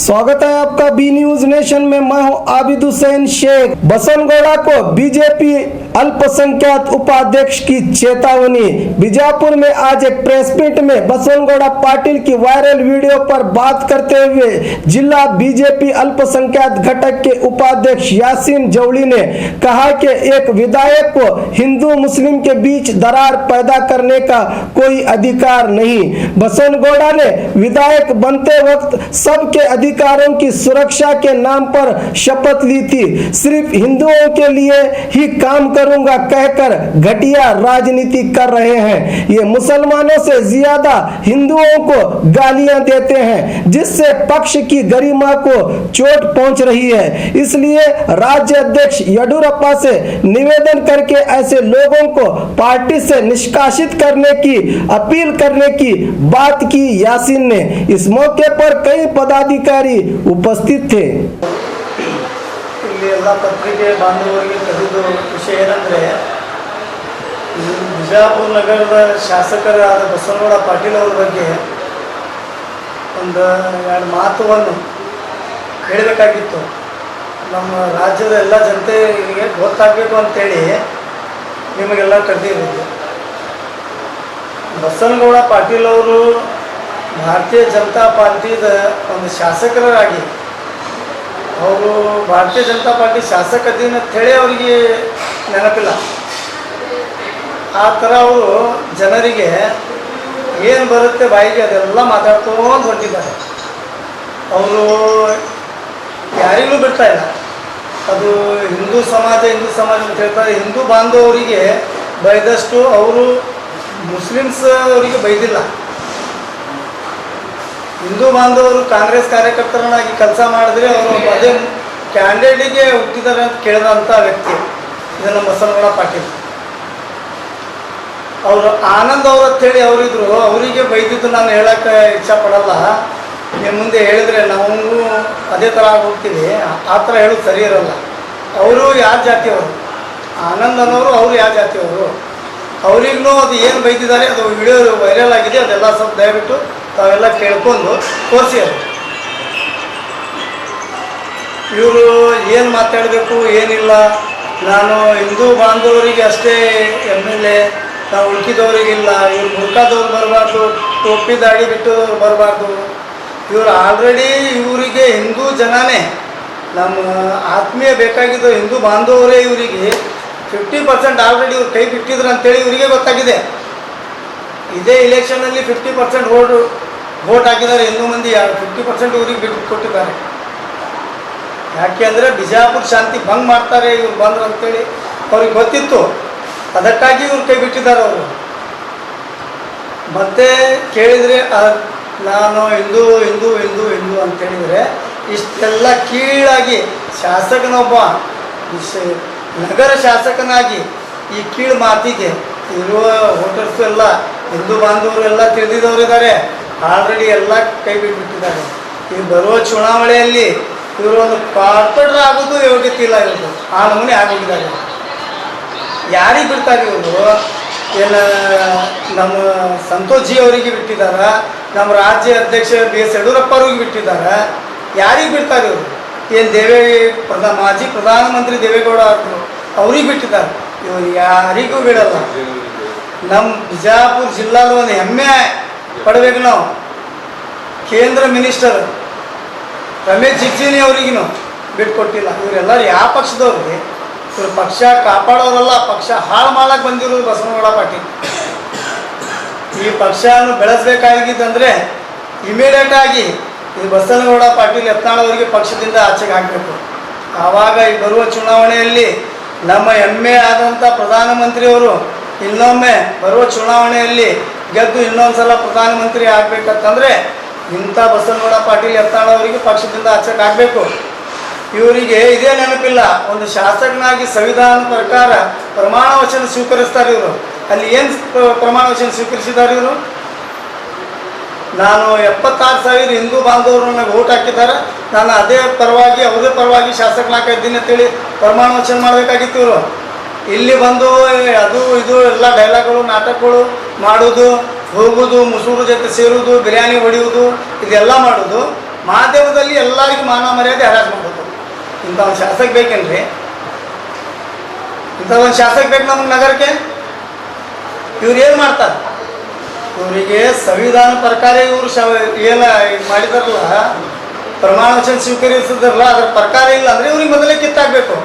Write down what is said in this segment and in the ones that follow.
स्वागत है आपका बी न्यूज नेशन में। मैं हूं आबिद हुसैन शेख। बसनगौड़ा को बीजेपी अल्पसंख्यक उपाध्यक्ष की चेतावनी। बीजापुर में आज एक प्रेस मीट में बसनगौड़ा पाटिल की वायरल वीडियो पर बात करते हुए जिला बीजेपी अल्पसंख्यक घटक के उपाध्यक्ष यासीन जवड़ी ने कहा कि एक विधायक को हिंदू मुस्लिम के बीच दरार पैदा करने का कोई अधिकार नहीं। बसनगौड़ा ने विधायक बनते वक्त सबके अधिकारों की सुरक्षा के नाम पर शपथ ली थी। सिर्फ हिंदुओं के लिए ही काम करूंगा कहकर घटिया राजनीति कर रहे हैं। ये मुसलमानों से ज्यादा हिंदुओं को गालियां देते हैं, जिससे पक्ष की गरिमा को चोट पहुंच रही है। इसलिए राज्य अध्यक्ष येडियुरप्पा से निवेदन करके ऐसे लोगों को पार्टी से निष्कासित करने की अपील करने की बात की यासीन ने। इस मौके पर कई पदाधिकारी उपस्थित थे। ಇಲ್ಲಿ ಎಲ್ಲ ಪತ್ರಿಕೆ ಬಾಂಧವರಿಗೆ ಕರೆದು ವಿಷಯ ಏನಂದರೆ, ಬಿಜಾಪುರ ನಗರದ ಶಾಸಕರಾದ ಬಸನಗೌಡ ಪಾಟೀಲ್ ಅವರ ಬಗ್ಗೆ ಒಂದು ಎರಡು ಮಾತುಗಳನ್ನು ಹೇಳಬೇಕಾಗಿತ್ತು. ನಮ್ಮ ರಾಜ್ಯದ ಎಲ್ಲ ಜನತೆಗೆ ಗೊತ್ತಾಗಬೇಕು ಅಂತೇಳಿ ನಿಮಗೆಲ್ಲ ಕರೆದಿರೋದು. ಬಸನಗೌಡ ಪಾಟೀಲ್ ಅವರು ಭಾರತೀಯ ಜನತಾ ಪಾರ್ಟಿದ ಒಂದು ಶಾಸಕರಾಗಿ ಅವರು ಭಾರತೀಯ ಜನತಾ ಪಾರ್ಟಿ ಶಾಸಕದಿನ ಅಂತೇಳಿ ಅವರಿಗೆ ನೆನಪಿಲ್ಲ. ಆ ಥರ ಅವರು ಜನರಿಗೆ ಏನು ಬರುತ್ತೆ ಬಾಯಿಗೆ ಅದೆಲ್ಲ ಮಾತಾಡ್ಕೊಂಡು ಹೊರಟಿದ್ದಾರೆ. ಅವರು ಯಾರಿಗೂ ಬಿಡ್ತಾ ಇಲ್ಲ. ಅದು ಹಿಂದೂ ಸಮಾಜ ಅಂತ ಹೇಳ್ತಾರೆ. ಹಿಂದೂ ಬಾಂಧವರಿಗೆ ಬೈದಷ್ಟು ಅವರು ಮುಸ್ಲಿಮ್ಸ್ ಅವರಿಗೆ ಬೈದಿಲ್ಲ. ಹಿಂದೂ ಬಾಂಧವರು ಕಾಂಗ್ರೆಸ್ ಕಾರ್ಯಕರ್ತರನ್ನಾಗಿ ಕೆಲಸ ಮಾಡಿದ್ರೆ ಅವರು ಅದೇ ಕ್ಯಾಂಡಿಡೇಟಿಗೆ ಹುಟ್ಟಿದ್ದಾರೆ ಅಂತ ಕೇಳಿದಂಥ ವ್ಯಕ್ತಿ ಇದು ನಮ್ಮ ಬಸನಗೌಡ ಪಾಟೀಲ್. ಅವರು ಆನಂದ್ ಅವ್ರು ಅಂತೇಳಿ ಅವರಿದ್ರು, ಅವರಿಗೆ ಬೈದಿದ್ದು ನಾನು ಹೇಳೋಕ್ಕೆ ಇಚ್ಛಪಡಲ್ಲ. ನಿಮ್ಮ ಮುಂದೆ ಹೇಳಿದರೆ ನಾವು ಅದೇ ಥರ ಹೋಗ್ತೀವಿ, ಆ ಥರ ಹೇಳೋದು ಸರಿ ಇರೋಲ್ಲ. ಅವರು ಯಾವ ಜಾತಿಯವರು, ಆನಂದ್ ಅನ್ನೋರು ಅವರು ಯಾವ ಜಾತಿಯವರು, ಅವರಿಗೂ ಅದು ಏನು ಬೈದಿದ್ದಾರೆ ಅದು ವಿಡಿಯೋ ವೈರಲ್ ಆಗಿದೆ. ಅದೆಲ್ಲ ಸ್ವಲ್ಪ ದಯವಿಟ್ಟು ತಾವೆಲ್ಲ ಕೇಳ್ಕೊಂಡು ತೋರಿಸಿ. ಅದು ಇವರು ಏನು ಮಾತಾಡಬೇಕು ಏನಿಲ್ಲ, ನಾನು ಹಿಂದೂ ಬಾಂಧವರಿಗೆ ಅಷ್ಟೇ MLA, ನಾವು ಉಳ್ಕಿದವರಿಗಿಲ್ಲ, ಇವ್ರು ಮುರ್ಕಾದವ್ರು ಬರಬಾರ್ದು, ಟೋಪಿ ದಾಡಿ ಬಿಟ್ಟದವ್ರು ಬರಬಾರ್ದು. ಇವರು ಆಲ್ರೆಡಿ ಇವರಿಗೆ ಹಿಂದೂ ಜನನೇ, ನಮ್ಮ ಆತ್ಮೀಯ ಬೇಕಾಗಿದ್ದು ಹಿಂದೂ ಬಾಂಧವರೇ ಇವರಿಗೆ 50% ಆಲ್ರೆಡಿ ಇವ್ರು ಕೈ ಬಿಟ್ಟಿದ್ರು ಅಂತೇಳಿ ಇವರಿಗೆ ಗೊತ್ತಾಗಿದೆ. ಇದೇ ಇಲೆಕ್ಷನಲ್ಲಿ 50% ವೋಟ್ ಹಾಕಿದ್ದಾರೆ ಹಿಂದೂ ಮಂದಿ. 50% ಇವರಿಗೆ ಬಿಟ್ಟು ಕೊಟ್ಟಿದ್ದಾರೆ. ಯಾಕೆ ಅಂದರೆ ಬಿಜಾಪುರ ಶಾಂತಿ ಭಂಗ್ ಮಾಡ್ತಾರೆ ಇವ್ರು ಬಂದ್ರು ಅಂತೇಳಿ ಅವ್ರಿಗೆ ಗೊತ್ತಿತ್ತು. ಅದಕ್ಕಾಗಿ ಇವ್ರು ಕೈ ಬಿಟ್ಟಿದ್ದಾರೆ. ಅವರು ಮತ್ತೆ ಕೇಳಿದರೆ ನಾನು ಹಿಂದೂ ಹಿಂದೂ ಹಿಂದೂ ಹಿಂದೂ ಅಂತೇಳಿದರೆ ಇಷ್ಟೆಲ್ಲ ಕೀಳಾಗಿ ಶಾಸಕನೊಬ್ಬ ನಗರ ಶಾಸಕನಾಗಿ ಈ ಕೀಳು ಮಾತಿಗೆ ಇರುವ ವೋಟರ್ಸು ಎಲ್ಲ ಹಿಂದೂ ಬಾಂಧವರು ಎಲ್ಲ ತಿಳಿದಿದ್ದವರಿದ್ದಾರೆ. ಆಲ್ರೆಡಿ ಎಲ್ಲ ಕೈ ಬಿಟ್ಟಿದ್ದಾರೆ. ಈ ಬರುವ ಚುನಾವಣೆಯಲ್ಲಿ ಇವರು ಒಂದು ಕಾರ್ಪೊರೇಟರ್ ಆಗೋದು ಯೋಗ್ಯತೆ ಇಲ್ಲ. ಇವರು ಆ ನಮೂನೆ ಆಗೋಗಿದ್ದಾರೆ. ಯಾರಿಗೆ ಬಿಡ್ತಾರೆ ಇವರು? ಏನು ನಮ್ಮ ಸಂತೋಷ್ ಜಿ ಅವರಿಗೆ ಬಿಟ್ಟಿದ್ದಾರ, ನಮ್ಮ ರಾಜ್ಯ ಅಧ್ಯಕ್ಷ BS ಯಡಿಯೂರಪ್ಪ ಅವ್ರಿಗೆ ಬಿಟ್ಟಿದ್ದಾರೆ. ಯಾರಿಗೆ ಬಿಡ್ತಾರೆ ಇವರು? ಏನು ಮಾಜಿ ಪ್ರಧಾನಮಂತ್ರಿ ದೇವೇಗೌಡ ಅವ್ರಿಗೆ ಬಿಟ್ಟಿದ್ದಾರೆ. ಇವರು ಯಾರಿಗೂ ಬಿಡಲ್ಲ. ನಮ್ಮ ಬಿಜಾಪುರ ಜಿಲ್ಲಾದ ಒಂದು ಹೆಮ್ಮೆ ಪಡಬೇಕು ನಾವು. ಕೇಂದ್ರ ಮಿನಿಸ್ಟರ್ ರಮೇಶ್ ಜಿಗಜಿಣಗಿ ಅವರಿಗೂ ಬಿಟ್ಕೊಟ್ಟಿಲ್ಲ. ಇವರೆಲ್ಲರೂ ಯಾವ ಪಕ್ಷದವ್ರಿಗೆ? ಇವರು ಪಕ್ಷ ಕಾಪಾಡೋರಲ್ಲ, ಪಕ್ಷ ಹಾಳು ಮಾಡಕ್ಕೆ ಬಂದಿರೋದು ಬಸನಗೌಡ ಪಾಟೀಲ್. ಈ ಪಕ್ಷವನ್ನು ಬೆಳೆಸಬೇಕಾಗಿದ್ದಂದರೆ ಇಮಿಡಿಯೇಟಾಗಿ ಈ ಬಸನಗೌಡ ಪಾಟೀಲ್ ಯತ್ನಾಳ್ ಅವರಿಗೆ ಪಕ್ಷದಿಂದ ಆಚೆಗೆ ಹಾಕಬೇಕು. ಆವಾಗ ಈ ಬರುವ ಚುನಾವಣೆಯಲ್ಲಿ ನಮ್ಮ ಹೆಮ್ಮೆ ಆದಂಥ ಪ್ರಧಾನಮಂತ್ರಿಯವರು ಇನ್ನೊಮ್ಮೆ ಬರುವ ಚುನಾವಣೆಯಲ್ಲಿ ಗೆದ್ದು ಇನ್ನೊಂದು ಸಲ ಪ್ರಧಾನಮಂತ್ರಿ ಆಗಬೇಕಂತಂದರೆ ಇಂಥ ಬಸನಗೌಡ ಪಾಟೀಲ್ ಯತ್ನಾಳ್ ಅವರಿಗೆ ಪಕ್ಷದಿಂದ ಆಚೆಗೆ ಆಗಬೇಕು. ಇವರಿಗೆ ಇದೇ ನೆನಪಿಲ್ಲ. ಒಂದು ಶಾಸಕನಾಗಿ ಸಂವಿಧಾನ ಪ್ರಕಾರ ಪ್ರಮಾಣ ವಚನ ಸ್ವೀಕರಿಸ್ತಾರೆ ಇವರು. ಅಲ್ಲಿ ಏನು ಪ್ರಮಾಣ ವಚನ ಸ್ವೀಕರಿಸಿದ್ದಾರೆ ಇವರು? ನಾನು 76,000 ಹಿಂದೂ ಬಾಂಧವರು ನನಗೆ ಓಟ್ ಹಾಕಿದ್ದಾರೆ, ನಾನು ಅದೇ ಪರವಾಗಿ ಅವ್ರದೇ ಪರವಾಗಿ ಶಾಸಕನಾಗಿದ್ದೀನಿ ಅಂತೇಳಿ ಪ್ರಮಾಣ ವಚನ ಮಾಡಬೇಕಾಗಿತ್ತು ಇವರು. ಇಲ್ಲಿ ಬಂದು ಅದು ಇದು ಎಲ್ಲ ಡೈಲಾಗ್ಗಳು ನಾಟಕಗಳು ಮಾಡೋದು, ಹೋಗೋದು, ಮುಸುರು ಜೊತೆ ಸೇರೋದು, ಬಿರಿಯಾನಿ ಹೊಡೆಯೋದು, ಇದೆಲ್ಲ ಮಾಡೋದು. ಮಾಧ್ಯಮದಲ್ಲಿ ಎಲ್ಲರಿಗೂ ಮಾನ ಮರ್ಯಾದೆ ಹರಾಜು ಮಾಡೋದು. ಇಂಥ ಒಂದು ಶಾಸಕ ಬೇಕೇನ್ರಿ? ಇಂಥ ಒಂದು ಶಾಸಕ ಬೇಕು ನಮಗೆ ನಗರಕ್ಕೆ? ಇವ್ರು ಏನು ಮಾಡ್ತಾರೆ? ಇವರಿಗೆ ಸಂವಿಧಾನ ಪ್ರಕಾರ ಇವರು ಏನು ಮಾಡಿದಾರಲ್ಲ, ಪ್ರಮಾಣ ವಚನ ಸ್ವೀಕರಿಸಿದಾರಲ್ಲ, ಅದರ ಪ್ರಕಾರ ಇಲ್ಲ ಅಂದರೆ ಇವ್ರಿಗೆ ಮೊದಲೇ ಕಿತ್ತಾಗಬೇಕು.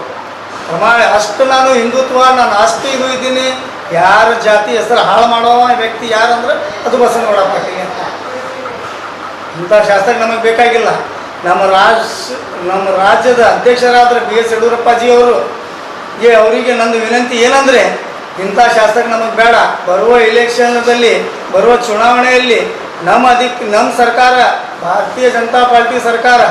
ಪ್ರಮಾಣ ಅಷ್ಟು ನಾನು ಹಿಂದುತ್ವ, ನಾನು ಅಷ್ಟು ಇದು ಇದ್ದೀನಿ, ಯಾರ ಜಾತಿ ಹೆಸರು ಹಾಳು ಮಾಡೋ ವ್ಯಕ್ತಿ ಯಾರಂದ್ರೆ ಅದು ಬಸವನಗೌಡ ಪಾಟೀಲ್ ಅಂತ. ಇಂಥ ಶಾಸಕ ನಮಗೆ ಬೇಕಾಗಿಲ್ಲ. ನಮ್ಮ ರಾಜ್ಯದ ಅಧ್ಯಕ್ಷರಾದ ಬಿ ಎಸ್ ಯಡಿಯೂರಪ್ಪಾಜಿಯವರು ಅವರಿಗೆ ನಂದು ವಿನಂತಿ ಏನಂದರೆ, ಇಂಥ ಶಾಸಕ ನಮಗೆ ಬೇಡ. ಬರುವ ಇಲೆಕ್ಷನ್ದಲ್ಲಿ, ಬರುವ ಚುನಾವಣೆಯಲ್ಲಿ ನಮ್ಮ ಸರ್ಕಾರ, ಭಾರತೀಯ ಜನತಾ ಪಾರ್ಟಿ ಸರ್ಕಾರ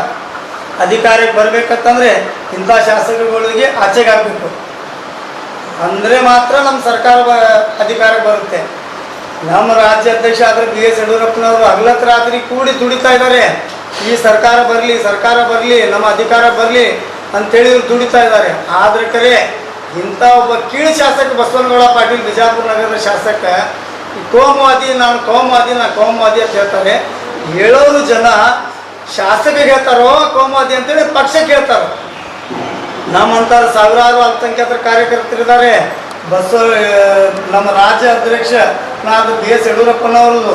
ಅಧಿಕಾರಕ್ಕೆ ಬರಬೇಕಂತಂದರೆ ಇಂಥ ಶಾಸಕರುಗಳಿಗೆ ಆಚೆಗೆ ಆಗಬೇಕು. ಅಂದರೆ ಮಾತ್ರ ನಮ್ಮ ಸರ್ಕಾರ ಅಧಿಕಾರಕ್ಕೆ ಬರುತ್ತೆ. ನಮ್ಮ ರಾಜ್ಯ ಅಧ್ಯಕ್ಷ ಆದರೆ ಬಿ ಎಸ್ ಯಡಿಯೂರಪ್ಪನವರು ಹಗಲತ್ತು ರಾತ್ರಿ ಕೂಡಿ ದುಡಿತಾ ಇದ್ದಾರೆ. ಈ ಸರ್ಕಾರ ಬರಲಿ, ನಮ್ಮ ಅಧಿಕಾರ ಬರಲಿ ಅಂತೇಳಿ ಇವ್ರು ದುಡಿತಾ ಇದ್ದಾರೆ. ಆದರೆ ಕರೆ ಇಂಥ ಒಬ್ಬ ಕೀಳು ಶಾಸಕ ಬಸವನಗೌಡ ಪಾಟೀಲ್, ಬಿಜಾಪುರ ನಗರದ ಶಾಸಕ, ನಾನು ಕೋಮುವಾದಿ ಅಂತ ಹೇಳ್ತಾರೆ. ಹೇಳೋರು ಜನ ಶಾಸಕರಿಗೆ ಹೇಳ್ತಾರೋ ಕೋಮುವಾದಿ ಅಂತೇಳಿ ಪಕ್ಷಕ್ಕೆ ಹೇಳ್ತಾರೋ. ನಮ್ಮಂಥ ಸಾವಿರಾರು ಅಲ್ಪಸಂಖ್ಯಾತರ ಕಾರ್ಯಕರ್ತರಿದ್ದಾರೆ. ನಮ್ಮ ರಾಜ್ಯ ಅಧ್ಯಕ್ಷ ಬಿ ಎಸ್ ಯಡಿಯೂರಪ್ಪನವರು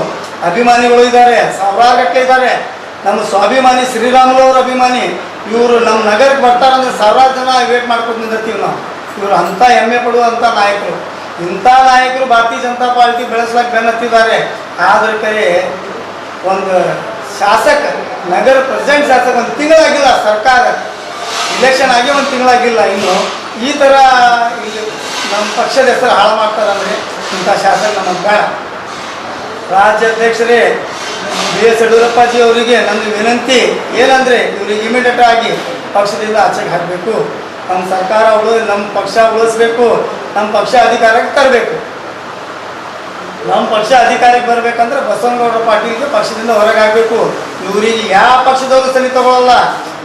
ಅಭಿಮಾನಿಗಳು ಇದ್ದಾರೆ, ಸಾವಿರಾರು ಗಟ್ಟಲೆ ಇದ್ದಾರೆ. ನಮ್ಮ ಸ್ವಾಭಿಮಾನಿ ಶ್ರೀರಾಮುಲವ್ರ ಅಭಿಮಾನಿ. ಇವರು ನಮ್ಮ ನಗರಕ್ಕೆ ಬರ್ತಾರಂದ್ರೆ ಸಾವಿರಾರು ಜನ ವೇಟ್ ಮಾಡ್ಕೊಂಡು ನಿಂದಿರ್ತೀವಿ ನಾವು. ಇವರು ಅಂಥ ಹೆಮ್ಮೆ ಪಡುವಂಥ ನಾಯಕರು. ಇಂಥ ನಾಯಕರು ಭಾರತೀಯ ಜನತಾ ಪಾರ್ಟಿ ಬೆಳೆಸ್ಲಿಕ್ಕೆ ಬೆನ್ನತ್ತಿದ್ದಾರೆ. ಆದರೆ ಕರೆ ಒಂದು ಶಾಸಕ, ನಗರ ಪ್ರೆಸಿಡೆಂಟ್ ಶಾಸಕ ಒಂದು ತಿಂಗಳಾಗಿಲ್ಲ, ಸರ್ಕಾರ ಇಲೆಕ್ಷನ್ ಆಗಿ ಒಂದು ತಿಂಗಳಾಗಿಲ್ಲ ಇನ್ನು ಈ ಥರ ಇಲ್ಲಿ ನಮ್ಮ ಪಕ್ಷದ ಹೆಸರು ಹಾಳು ಮಾಡ್ತಾರಂದರೆ ಇಂಥ ಶಾಸಕ ನಮಗೆ ಬೇಡ. ರಾಜ್ಯಾಧ್ಯಕ್ಷರೇ ಬಿ ಎಸ್ ಯಡಿಯೂರಪ್ಪಾಜಿ ಅವರಿಗೆ ನನ್ನ ವಿನಂತಿ ಏನಂದರೆ, ಇವ್ರಿಗೆ ಇಮಿಡಿಯೇಟ್ ಆಗಿ ಪಕ್ಷದಿಂದ ಆಚೆಗೆ ಹಾಕಬೇಕು. ನಮ್ಮ ಸರ್ಕಾರ ನಮ್ಮ ಪಕ್ಷ ಉಳಿಸ್ಬೇಕು, ನಮ್ಮ ಪಕ್ಷ ಅಧಿಕಾರಕ್ಕೆ ತರಬೇಕು. ನಮ್ಮ ಪಕ್ಷ ಅಧಿಕಾರಕ್ಕೆ ಬರಬೇಕಂದ್ರೆ ಬಸವನಗೌಡ ಪಾಟೀಲ್ಗೆ ಪಕ್ಷದಿಂದ ಹೊರಗೆ ಹಾಕಬೇಕು. ಇವರಿಗೆ ಯಾವ ಪಕ್ಷದವರು ಸರಿ ತಗೊಳ್ಳಲ್ಲ.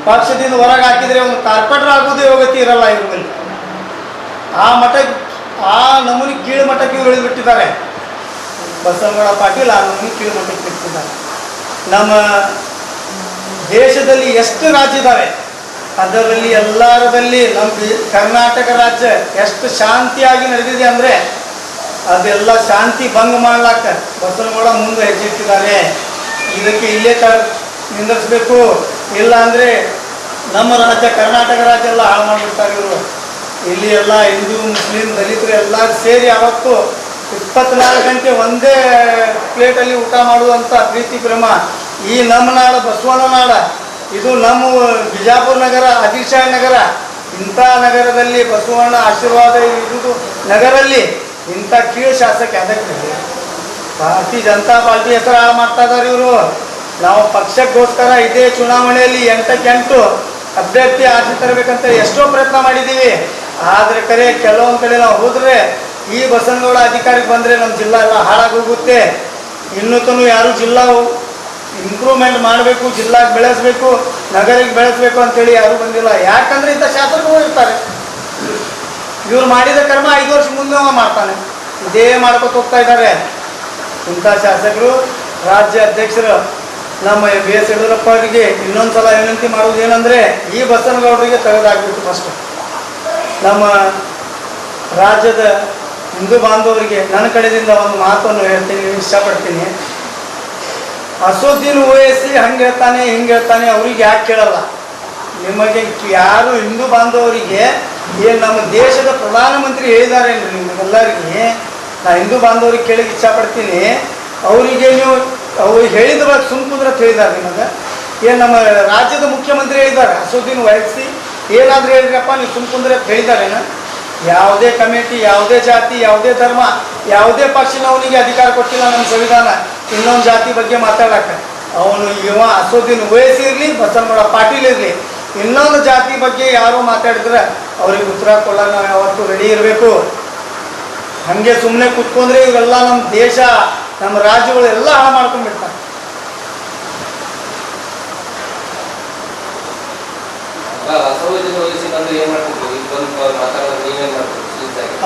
ಪಕ್ಷದಿಂದ ಹೊರಗೆ ಹಾಕಿದರೆ ಒಂದು ಕಾರ್ಪೊರೇಟರ್ ಆಗೋದು ಯೋಗ್ಯತೆ ಇರಲ್ಲ ಇವ್ರ ಮೇಲೆ. ಆ ನಮೂನಿ ಕೀಳು ಮಟ್ಟಕ್ಕೆ ಇವ್ರು ಇಳಿದ್ಬಿಟ್ಟಿದ್ದಾರೆ. ಬಸವನಗೌಡ ಪಾಟೀಲ್ ಆ ನಮೂನಿ ಕೀಳು ಮಟ್ಟಕ್ಕೆ ಇಟ್ಟಿದ್ದಾರೆ. ನಮ್ಮ ದೇಶದಲ್ಲಿ ಎಷ್ಟು ರಾಜ್ಯ ಇದ್ದಾವೆ, ಅದರಲ್ಲಿ ಎಲ್ಲರದಲ್ಲಿ ನಮ್ಮ ಕರ್ನಾಟಕ ರಾಜ್ಯ ಎಷ್ಟು ಶಾಂತಿಯಾಗಿ ನಡೆದಿದೆ ಅಂದರೆ ಅದೆಲ್ಲ ಶಾಂತಿ ಭಂಗ ಮಾಡ್ಲಾಕ ಬಸವನಗೌಡ ಮುಂದೆ ಹೆಜ್ಜೆತ್ತಿದ್ದಾರೆ. ಇದಕ್ಕೆ ಇಲ್ಲೇ ನಿಂದಿರಿಸ್ಬೇಕು. ಇಲ್ಲ ಅಂದರೆ ನಮ್ಮ ರಾಜ್ಯ, ಕರ್ನಾಟಕ ರಾಜ್ಯ ಎಲ್ಲ ಹಾಳು ಮಾಡಿಬಿಡ್ತಾರೆ ಇವರು. ಇಲ್ಲಿ ಎಲ್ಲ ಹಿಂದೂ, ಮುಸ್ಲಿಂ, ದಲಿತರು ಎಲ್ಲ ಸೇರಿ ಅವತ್ತು 24 ಗಂಟೆ ಒಂದೇ ಪ್ಲೇಟಲ್ಲಿ ಊಟ ಮಾಡುವಂಥ ಪ್ರೀತಿ ಪ್ರೇಮ ಈ ನಮ್ಮ ನಾಡ, ಬಸವನ ನಾಡ, ಇದು ನಮ್ಮ ಬಿಜಾಪುರ ನಗರ, ಆದಿಲ್ಶಾಹಿ ನಗರ. ಇಂಥ ನಗರದಲ್ಲಿ ಬಸವಣ್ಣ ಆಶೀರ್ವಾದ ಇರುವುದು ನಗರಲ್ಲಿ ಇಂಥ ಕೀಳು ಶಾಸಕ ಅದಕ್ಕೆ ಭಾರತೀಯ ಜನತಾ ಪಾರ್ಟಿ ಹೆಸರು ಹಾಳು ಮಾಡ್ತಾ ಇದ್ದಾರೆ ಇವರು. ನಾವು ಪಕ್ಷಕ್ಕೋಸ್ಕರ ಇದೇ ಚುನಾವಣೆಯಲ್ಲಿ 8ಕ್ಕೆ 8 ಅಭ್ಯರ್ಥಿ ಆಚೆ ತರಬೇಕಂತ ಎಷ್ಟೋ ಪ್ರಯತ್ನ ಮಾಡಿದ್ದೀವಿ. ಆದರೆ ಕರೆ ಕೆಲವೊಂದು ಕಡೆ ನಾವು ಹೋದರೆ ಈ ಬಸವನಗೌಡ ಅಧಿಕಾರಕ್ಕೆ ಬಂದರೆ ನಮ್ಮ ಜಿಲ್ಲಾ ಎಲ್ಲ ಹಾಳಾಗೋಗುತ್ತೆ. ಇನ್ನೂ ಯಾರು ಜಿಲ್ಲಾ ಇಂಪ್ರೂವ್ಮೆಂಟ್ ಮಾಡಬೇಕು, ಜಿಲ್ಲಾಗೆ ಬೆಳೆಸಬೇಕು, ನಗರಿಗೆ ಬೆಳೆಸಬೇಕು ಅಂತೇಳಿ ಯಾರೂ ಬಂದಿಲ್ಲ. ಯಾಕಂದರೆ ಇಂಥ ಶಾಸಕರು ಇರ್ತಾರೆ. ಇವ್ರು ಮಾಡಿದ ಕರ್ಮ 5 ವರ್ಷ ಮುಂದೆ ಮಾಡ್ತಾನೆ, ಇದೇ ಮಾಡ್ಕೊತ ಹೋಗ್ತಾ ಇದ್ದಾರೆ. ಇಂಥ ಶಾಸಕರು, ರಾಜ್ಯ ಅಧ್ಯಕ್ಷರು ನಮ್ಮ ಬಿ ಎಸ್ ಯಡಿಯೂರಪ್ಪ ಅವರಿಗೆ ಇನ್ನೊಂದು ಸಲ ವಿನಂತಿ ಮಾಡೋದು ಏನಂದರೆ, ಈ ಬಸವನಗೌಡರಿಗೆ ತೆಗೆದಾಗಬೇಕು. ಫಸ್ಟು ನಮ್ಮ ರಾಜ್ಯದ ಹಿಂದೂ ಬಾಂಧವರಿಗೆ ನನ್ನ ಕಡೆಯಿಂದ ಒಂದು ಮಾತನ್ನು ಹೇಳ್ತೀನಿ, ಇಷ್ಟಪಡ್ತೀನಿ. ಅಸದುದ್ದೀನ್ ಓವೈಸಿ ಹಂಗೆ ಹೇಳ್ತಾನೆ ಹಿಂಗೆ ಹೇಳ್ತಾನೆ, ಅವ್ರಿಗೆ ಯಾಕೆ ಕೇಳಲ್ಲ? ನಿಮಗೆ ಯಾರು ಹಿಂದೂ ಬಾಂಧವರಿಗೆ ಏನು ನಮ್ಮ ದೇಶದ ಪ್ರಧಾನಮಂತ್ರಿ ಹೇಳಿದಾರೇನ್ರಿ ನಿಮಗೆಲ್ಲರಿಗೆ? ನಾ ಹಿಂದೂ ಬಾಂಧವ್ರಿಗೆ ಕೇಳಿಕ್ಕೆ ಇಷ್ಟಪಡ್ತೀನಿ. ಅವರಿಗೆ ನೀವು ಅವ್ರಿಗೆ ಹೇಳಿದ ಬಗ್ಗೆ ಸುಮ್ಕುಂದ್ರೆ ಹೇಳಿದ್ದಾರೆ ನಿಮಗೆ. ಏನು ನಮ್ಮ ರಾಜ್ಯದ ಮುಖ್ಯಮಂತ್ರಿ ಹೇಳಿದ್ದಾರೆ ಅಸದುದ್ದೀನ್ ಓವೈಸಿ ಏನಾದರೂ ಹೇಳಿದ್ರಪ್ಪ ನೀವು ಸುಮ್ಕುಂದ್ರೆ ಅಂತ ಹೇಳಿದಾರೇನ? ಯಾವುದೇ ಕಮಿಟಿ, ಯಾವುದೇ ಜಾತಿ, ಯಾವುದೇ ಧರ್ಮ, ಯಾವುದೇ ಪಕ್ಷನವನಿಗೆ ಅಧಿಕಾರ ಕೊಟ್ಟಿಲ್ಲ ನಮ್ಮ ಸಂವಿಧಾನ ಇನ್ನೊಂದು ಜಾತಿ ಬಗ್ಗೆ ಮಾತಾಡಕ್ಕೆ. ಅವನು ಅಸದುದ್ದೀನ್ ಓವೈಸಿ ಇರಲಿ, ಬಸವನಗೌಡ ಪಾಟೀಲ್ ಇರಲಿ, ಇನ್ನೊಂದು ಜಾತಿ ಬಗ್ಗೆ ಯಾರು ಮಾತಾಡಿದ್ರೆ ಅವ್ರಿಗೆ ಉತ್ತರ ಕೊಡೋಕೆ ನಾವು ಯಾವತ್ತೂ ರೆಡಿ ಇರಬೇಕು. ಹಾಗೆ ಸುಮ್ಮನೆ ಕೂತ್ಕೊಂಡ್ರೆ ಇವೆಲ್ಲ ನಮ್ಮ ದೇಶ, ನಮ್ಮ ರಾಜ್ಯಗಳು ಎಲ್ಲ ಹಾಳು ಮಾಡ್ಕೊಂಡ್ಬಿಡ್ತಾರೆ.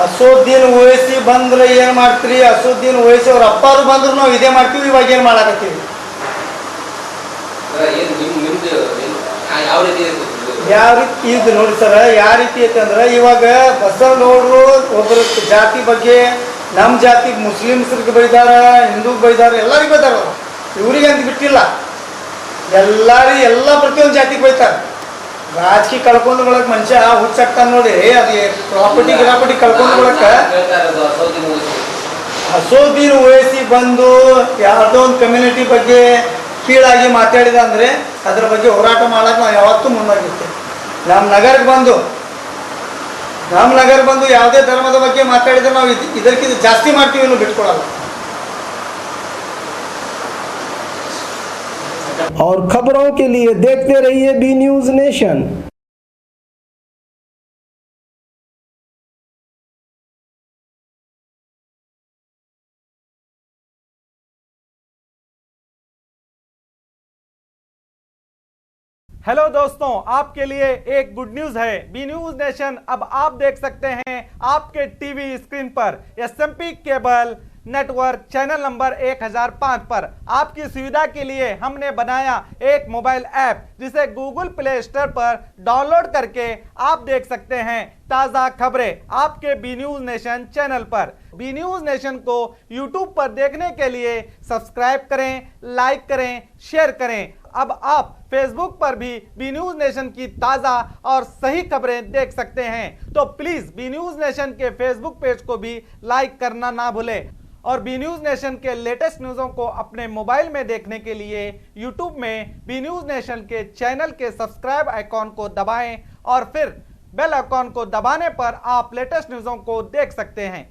ಅಸದುದ್ದೀನ್ ಓವೈಸಿ ಬಂದ್ರೆ ಏನು ಮಾಡ್ತೀರಿ? ಅಸದುದ್ದೀನ್ ಓವೈಸಿ ಅವ್ರ ಅಪ್ಪಾರು ಬಂದ್ರು ನಾವು ಇದೇ ಮಾಡ್ತೀವಿ. ಇವಾಗ ಏನು ಮಾಡಾಕತ್ತೀವಿ? ಯಾವ ರೀತಿ ಇರುತ್ತೆ? ಯಾವ ರೀತಿ ಇದು ನೋಡಿ ಸರ್, ಯಾವ ರೀತಿ ಐತೆ ಅಂದ್ರೆ ಇವಾಗ ಬಸವನವರು ಒಬ್ಬರ ಜಾತಿ ಬಗ್ಗೆ ನಮ್ಮ ಜಾತಿ ಮುಸ್ಲಿಮ್ಸ್ರಿಗೆ ಬೈದಾರ, ಹಿಂದೂಗೆ ಬೈದಾರ, ಎಲ್ಲರಿಗೂ ಬೈದಾರ. ಇವ್ರಿಗೆ ಅಂತ ಬಿಟ್ಟಿಲ್ಲ, ಎಲ್ಲ ಪ್ರತಿಯೊಂದು ಜಾತಿಗೆ ಬೈತಾರೆ. ರಾಜಕೀಯ ಕಳ್ಕೊಂಡು ಬಳಕ ಮನುಷ್ಯ ಹುಚ್ಚಾಗ್ತಾನೆ ನೋಡಿ, ಅದು ಪ್ರಾಪರ್ಟಿ ಕಳ್ಕೊಂಡು ಬಳಕ ಅಸೋದೀನ್ ಓವೈಸಿ ಬಂದು ಯಾವುದೋ ಒಂದು ಕಮ್ಯುನಿಟಿ ಬಗ್ಗೆ ಕೀಳಾಗಿ ಮಾತಾಡಿದ ಅಂದರೆ ಅದ್ರ ಬಗ್ಗೆ ಹೋರಾಟ ಮಾಡೋಕೆ ನಾವು ಯಾವತ್ತೂ ಮುಂದಾಗಿರ್ತೇವೆ. ನಮ್ಮ ನಗರಕ್ಕೆ ಬಂದು ಯಾವುದೇ ಧರ್ಮದ ಬಗ್ಗೆ ಮಾತಾಡಿದ್ರೆ ನಾವು ಇದಕ್ಕಿಂತ ಜಾಸ್ತಿ ಮಾಡ್ತೀವಿ ಅನ್ನೋ ಬಿಟ್ಕೊಡಲ್ಲ. और खबरों के लिए देखते रहिए बी न्यूज नेशन। हेलो दोस्तों, आपके लिए एक गुड न्यूज है। बी न्यूज नेशन अब आप देख सकते हैं आपके टीवी स्क्रीन पर SMP cable network channel number 1005 पर। आपकी सुविधा के लिए हमने बनाया एक मोबाइल ऐप जिसे गूगल प्ले स्टोर पर डाउनलोड करके आप देख सकते हैं ताज़ा खबरें आपके बी न्यूज नेशन चैनल पर। बी न्यूज नेशन को यूट्यूब पर देखने के लिए सब्सक्राइब करें, लाइक करें, शेयर करें। अब आप फेसबुक पर भी बी न्यूज नेशन की ताज़ा और सही खबरें देख सकते हैं। तो प्लीज़ बी न्यूज नेशन के फेसबुक पेज को भी लाइक करना ना भूलें। और बी न्यूज नेशन के लेटेस्ट न्यूज़ों को अपने मोबाइल में देखने के लिए यूट्यूब में बी न्यूज नेशन के चैनल के सब्सक्राइब आइकॉन को दबाएं और फिर बेल आइकॉन को दबाने पर आप लेटेस्ट न्यूज़ों को देख सकते हैं।